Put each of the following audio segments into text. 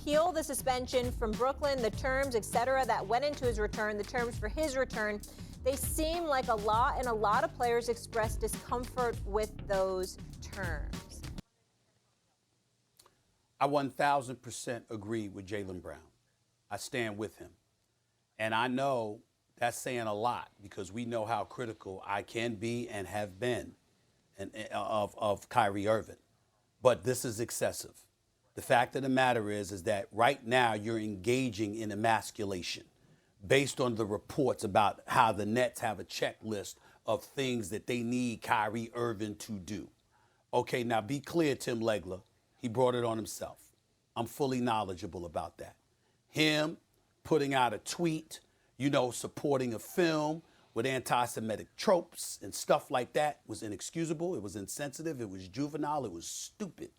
appeal the suspension from Brooklyn, the terms, etc., that went into his return, the terms for his return. They seem like a lot, and a lot of players expressed discomfort with those terms. I 1,000% agree with Jaylen Brown. I stand with him. And I know that's saying a lot because we know how critical I can be and have been of Kyrie Irving. But this is excessive. The fact of the matter is that right now you're engaging in emasculation based on the reports about how the Nets have a checklist of things that they need Kyrie Irving to do. Okay, now be clear, Tim Legler. He brought it on himself. I'm fully knowledgeable about that. Him putting out a tweet, supporting a film with anti-Semitic tropes and stuff like that was inexcusable. It was insensitive. It was juvenile. It was stupid.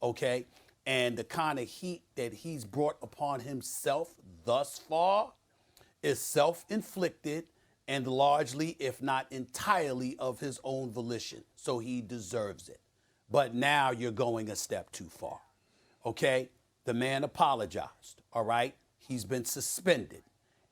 Okay? And the kind of heat that he's brought upon himself thus far is self-inflicted and largely, if not entirely, of his own volition. So he deserves it. But now you're going a step too far. Okay? The man apologized. All right? He's been suspended.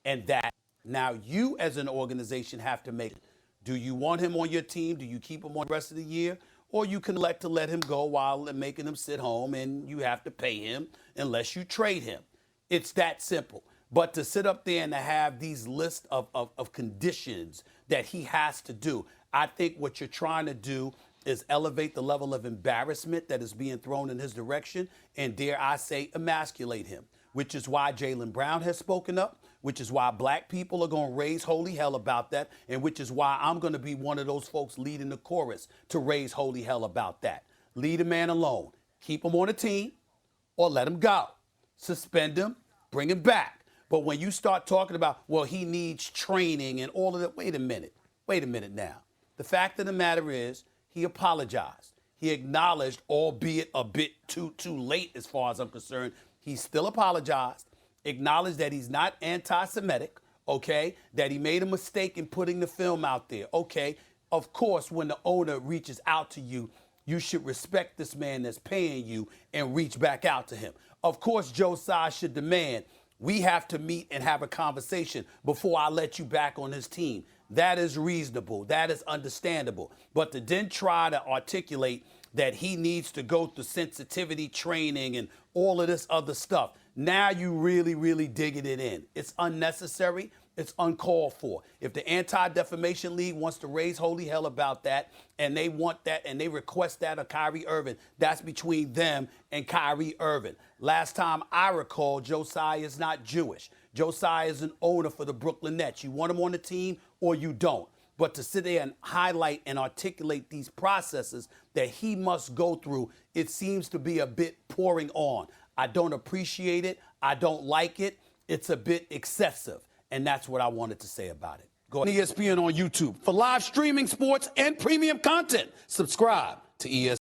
And that now you as an organization have to make it. Do you want him on your team? Do you keep him on the rest of the year? Or you can elect to let him go while making him sit home and you have to pay him unless you trade him. It's that simple. But to sit up there and to have these lists of conditions that he has to do, I think what you're trying to do is elevate the level of embarrassment that is being thrown in his direction and, dare I say, emasculate him, which is why Jaylen Brown has spoken up, which is why black people are going to raise holy hell about that, and which is why I'm going to be one of those folks leading the chorus to raise holy hell about that. Leave a man alone. Keep him on the team or let him go. Suspend him, bring him back. But when you start talking about, well, he needs training and all of that, wait a minute now. The fact of the matter is he apologized. He acknowledged, albeit a bit too late as far as I'm concerned, he still apologized, acknowledged that he's not anti-Semitic, okay, that he made a mistake in putting the film out there, okay. Of course, when the owner reaches out to you, you should respect this man that's paying you and reach back out to him. Of course, Joe Tsai should demand, we have to meet and have a conversation before I let you back on his team. That is reasonable. That is understandable. But to then try to articulate that he needs to go through sensitivity training and all of this other stuff, now you really digging it in. It's unnecessary. It's uncalled for. If the Anti-Defamation League wants to raise holy hell about that, and they want that, and they request that of Kyrie Irving, that's between them and Kyrie Irving. Last time I recall, Josiah is not Jewish. Josiah is an owner for the Brooklyn Nets. You want him on the team or you don't. But to sit there and highlight and articulate these processes that he must go through, it seems to be a bit pouring on. I don't appreciate it. I don't like it. It's a bit excessive. And that's what I wanted to say about it. Go ahead. ESPN on YouTube for live streaming sports and premium content. Subscribe to ESPN.